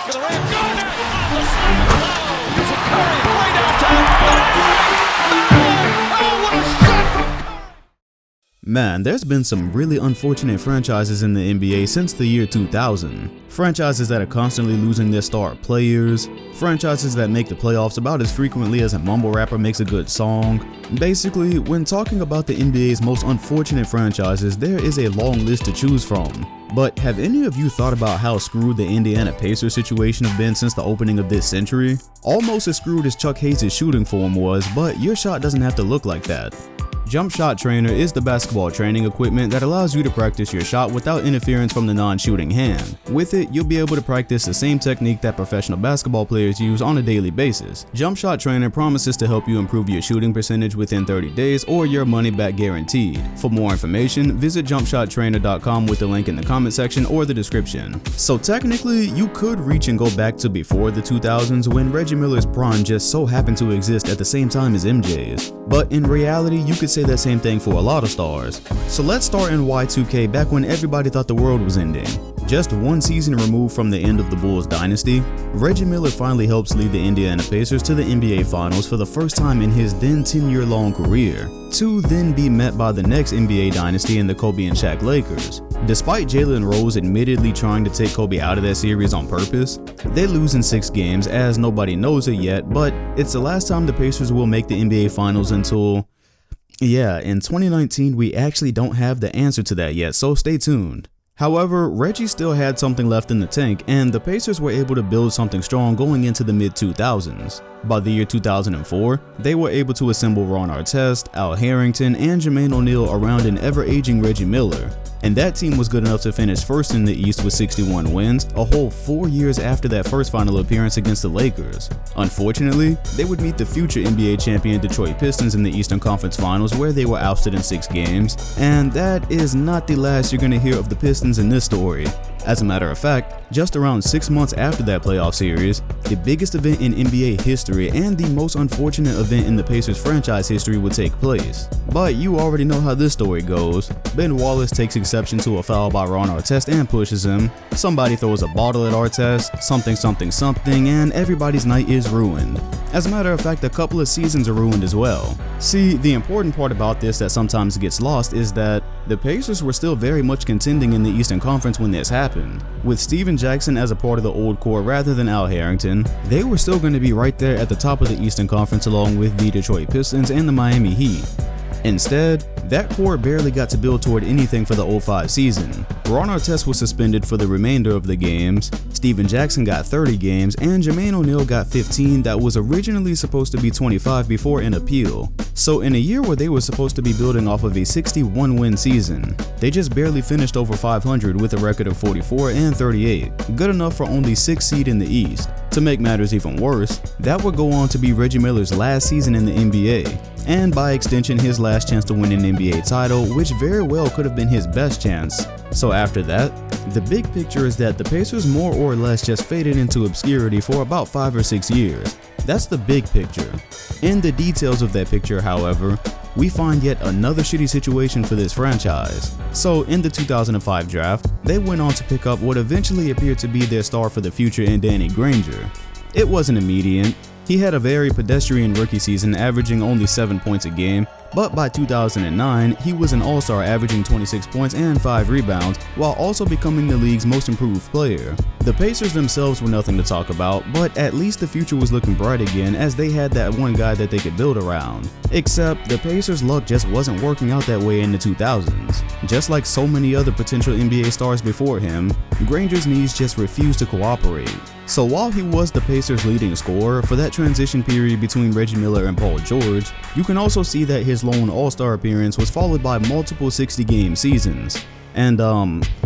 for the rim. Got it! Oh, the slam! Oh, using Curry way downtown. Oh, what a shot from Curry! Man, there's been some really unfortunate franchises in the NBA since the year 2000. Franchises that are constantly losing their star players, franchises that make the playoffs about as frequently as a mumble rapper makes a good song. Basically, when talking about the NBA's most unfortunate franchises, there is a long list to choose from. But have any of you thought about how screwed the Indiana Pacers situation have been since the opening of this century? Almost as screwed as Chuck Hayes' shooting form was, but your shot doesn't have to look like that. Jump Shot Trainer is the basketball training equipment that allows you to practice your shot without interference from the non-shooting hand. With it, you'll be able to practice the same technique that professional basketball players use on a daily basis. Jump Shot Trainer promises to help you improve your shooting percentage within 30 days or your money back guaranteed. For more information, visit jumpshottrainer.com with the link in the comment section or the description. So technically, you could reach and go back to before the 2000s when Reggie Miller's prime just so happened to exist at the same time as MJ's. But in reality, you could say that same thing for a lot of stars. So let's start in Y2K, back when everybody thought the world was ending. Just one season removed from the end of the Bulls dynasty, Reggie Miller finally helps lead the Indiana Pacers to the NBA Finals for the first time in his then 10-year-long career, to then be met by the next NBA dynasty in the Kobe and Shaq Lakers. Despite Jalen Rose admittedly trying to take Kobe out of that series on purpose, they lose in 6 games as nobody knows it yet, but it's the last time the Pacers will make the NBA Finals until... yeah, in 2019 we actually don't have the answer to that yet, so stay tuned. However, Reggie still had something left in the tank, and the Pacers were able to build something strong going into the mid-2000s. By the year 2004, they were able to assemble Ron Artest, Al Harrington, and Jermaine O'Neal around an ever-aging Reggie Miller. And that team was good enough to finish first in the East with 61 wins, a whole 4 years after that first final appearance against the Lakers. Unfortunately, they would meet the future NBA champion Detroit Pistons in the Eastern Conference Finals, where they were ousted in 6 games. And that is not the last you're gonna hear of the Pistons in this story. As a matter of fact, just around 6 months after that playoff series, the biggest event in NBA history and the most unfortunate event in the Pacers franchise history would take place. But you already know how this story goes. Ben Wallace takes exception to a foul by Ron Artest and pushes him. Somebody throws a bottle at Artest, something, and everybody's night is ruined. As a matter of fact, a couple of seasons are ruined as well. See, the important part about this that sometimes gets lost is that the Pacers were still very much contending in the Eastern Conference when this happened. With Steven Jackson as a part of the old core rather than Al Harrington, they were still going to be right there at the top of the Eastern Conference along with the Detroit Pistons and the Miami Heat. Instead, that core barely got to build toward anything for the 05 season. Ron Artest was suspended for the remainder of the games, Steven Jackson got 30 games, and Jermaine O'Neal got 15 that was originally supposed to be 25 before an appeal. So in a year where they were supposed to be building off of a 61-win season, they just barely finished over 500 with a record of 44 and 38, good enough for only 6th seed in the East. To make matters even worse, that would go on to be Reggie Miller's last season in the NBA, and by extension his last chance to win an NBA title, which very well could have been his best chance. So after that, the big picture is that the Pacers more or less just faded into obscurity for about 5 or 6 years. That's the big picture. In the details of that picture, however, we find yet another shitty situation for this franchise. So in the 2005 draft, they went on to pick up what eventually appeared to be their star for the future in Danny Granger. It wasn't immediate. He had a very pedestrian rookie season, averaging only 7 points a game, but by 2009, he was an all-star, averaging 26 points and 5 rebounds, while also becoming the league's most improved player. The Pacers themselves were nothing to talk about, but at least the future was looking bright again as they had that one guy that they could build around. Except the Pacers' luck just wasn't working out that way in the 2000s. Just like so many other potential NBA stars before him, Granger's knees just refused to cooperate. So while he was the Pacers' leading scorer for that transition period between Reggie Miller and Paul George, you can also see that his lone all-star appearance was followed by multiple 60-game seasons. And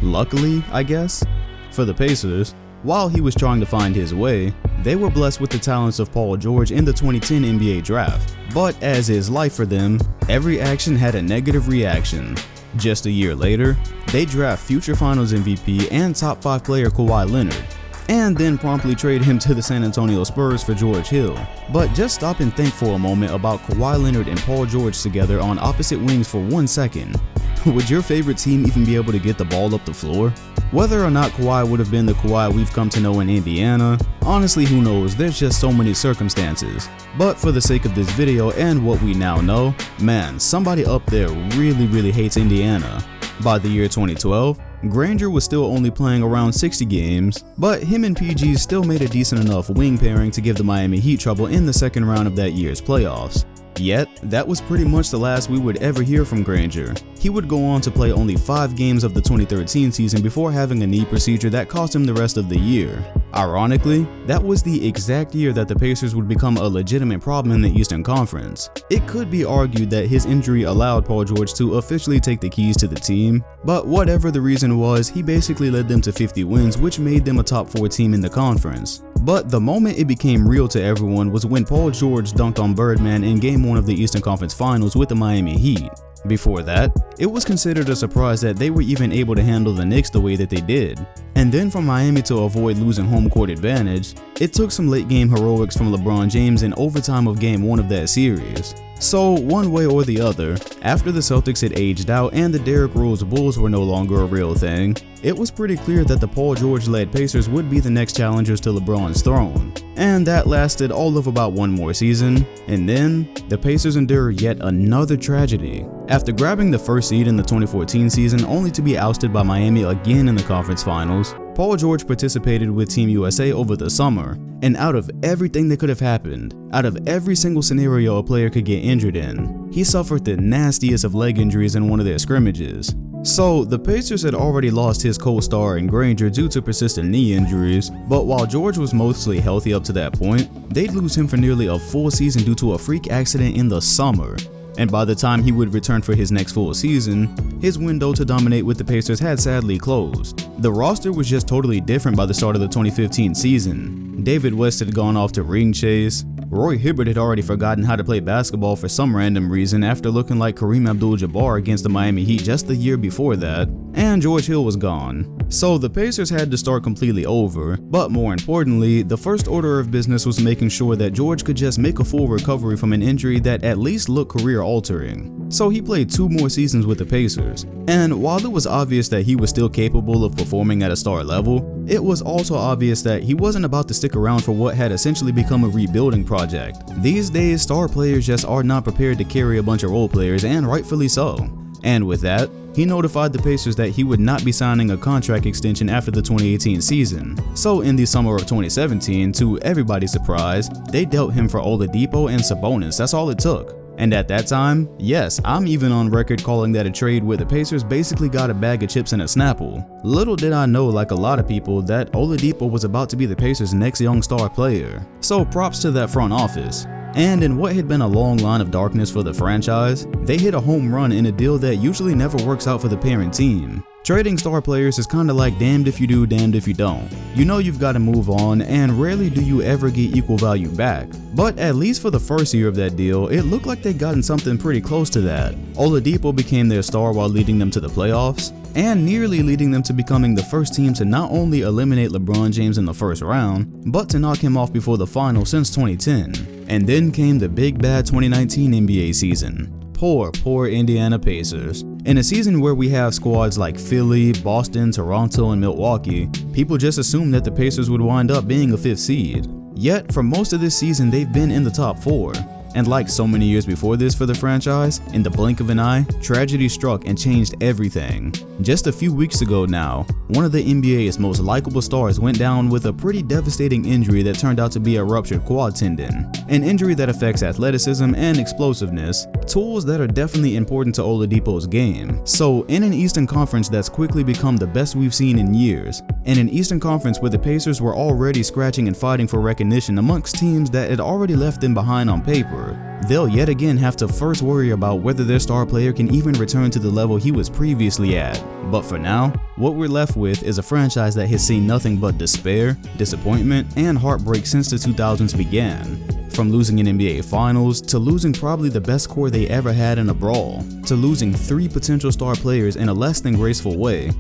luckily, I guess, for the Pacers, while he was trying to find his way, they were blessed with the talents of Paul George in the 2010 NBA draft. But as is life for them, every action had a negative reaction. Just a year later, they draft future Finals MVP and top 5 player Kawhi Leonard, and then promptly trade him to the San Antonio Spurs for George Hill. But just stop and think for a moment about Kawhi Leonard and Paul George together on opposite wings for 1 second. Would your favorite team even be able to get the ball up the floor? Whether or not Kawhi would have been the Kawhi we've come to know in Indiana, honestly who knows, there's just so many circumstances. But for the sake of this video and what we now know, man, somebody up there really hates Indiana. By the year 2012, Granger was still only playing around 60 games, but him and PG still made a decent enough wing pairing to give the Miami Heat trouble in the second round of that year's playoffs. Yet, that was pretty much the last we would ever hear from Granger. He would go on to play only 5 games of the 2013 season before having a knee procedure that cost him the rest of the year. Ironically, that was the exact year that the Pacers would become a legitimate problem in the Eastern Conference. It could be argued that his injury allowed Paul George to officially take the keys to the team, but whatever the reason was, he basically led them to 50 wins, which made them a top 4 team in the conference. But the moment it became real to everyone was when Paul George dunked on Birdman in Game 1 of the Eastern Conference Finals with the Miami Heat. Before that, it was considered a surprise that they were even able to handle the Knicks the way that they did. And then for Miami to avoid losing home court advantage, it took some late game heroics from LeBron James in overtime of Game 1 of that series. So one way or the other, after the Celtics had aged out and the Derrick Rose Bulls were no longer a real thing, it was pretty clear that the Paul George-led Pacers would be the next challengers to LeBron's throne. And that lasted all of about 1 more season, and then the Pacers endured yet another tragedy. After grabbing the first seed in the 2014 season only to be ousted by Miami again in the conference finals, Paul George participated with Team USA over the summer, and out of everything that could have happened, out of every single scenario a player could get injured in, he suffered the nastiest of leg injuries in one of their scrimmages. So, the Pacers had already lost his co-star in Granger due to persistent knee injuries, but while George was mostly healthy up to that point, they'd lose him for nearly a full season due to a freak accident in the summer. And by the time he would return for his next full season, his window to dominate with the Pacers had sadly closed. The roster was just totally different by the start of the 2015 season. David West had gone off to ring chase. Roy Hibbert had already forgotten how to play basketball for some random reason after looking like Kareem Abdul-Jabbar against the Miami Heat just the year before that, and George Hill was gone. So the Pacers had to start completely over, but more importantly, the first order of business was making sure that George could just make a full recovery from an injury that at least looked career-altering. So he played 2 more seasons with the Pacers, and while it was obvious that he was still capable of performing at a star level, it was also obvious that he wasn't about to stick around for what had essentially become a rebuilding project. These days, star players just are not prepared to carry a bunch of role players, and rightfully so. And with that, he notified the Pacers that he would not be signing a contract extension after the 2018 season. So in the summer of 2017, to everybody's surprise, they dealt him for Oladipo and Sabonis. That's all it took. And at that time, yes, I'm even on record calling that a trade where the Pacers basically got a bag of chips and a Snapple. Little did I know, like a lot of people, that Oladipo was about to be the Pacers' next young star player. So props to that front office. And in what had been a long line of darkness for the franchise, they hit a home run in a deal that usually never works out for the parent team. Trading star players is kinda like damned if you do, damned if you don't. You know you've gotta move on, and rarely do you ever get equal value back. But at least for the first year of that deal, it looked like they'd gotten something pretty close to that. Oladipo became their star while leading them to the playoffs, and nearly leading them to becoming the first team to not only eliminate LeBron James in the first round, but to knock him off before the finals since 2010. And then came the big bad 2019 NBA season. Poor Indiana Pacers. In a season where we have squads like Philly, Boston, Toronto, and Milwaukee, people just assumed that the Pacers would wind up being a 5th seed. Yet, for most of this season, they've been in the top 4. And like so many years before this for the franchise, in the blink of an eye, tragedy struck and changed everything. Just a few weeks ago now, one of the NBA's most likable stars went down with a pretty devastating injury that turned out to be a ruptured quad tendon. An injury that affects athleticism and explosiveness, tools that are definitely important to Oladipo's game. So in an Eastern Conference that's quickly become the best we've seen in years, and an Eastern Conference where the Pacers were already scratching and fighting for recognition amongst teams that had already left them behind on paper, they'll yet again have to first worry about whether their star player can even return to the level he was previously at. But for now, what we're left with is a franchise that has seen nothing but despair, disappointment, and heartbreak since the 2000s began. From losing an NBA Finals, to losing probably the best core they ever had in a brawl, to losing 3 potential star players in a less than graceful way.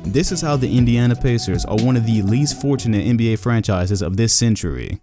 This is how the Indiana Pacers are one of the least fortunate NBA franchises of this century.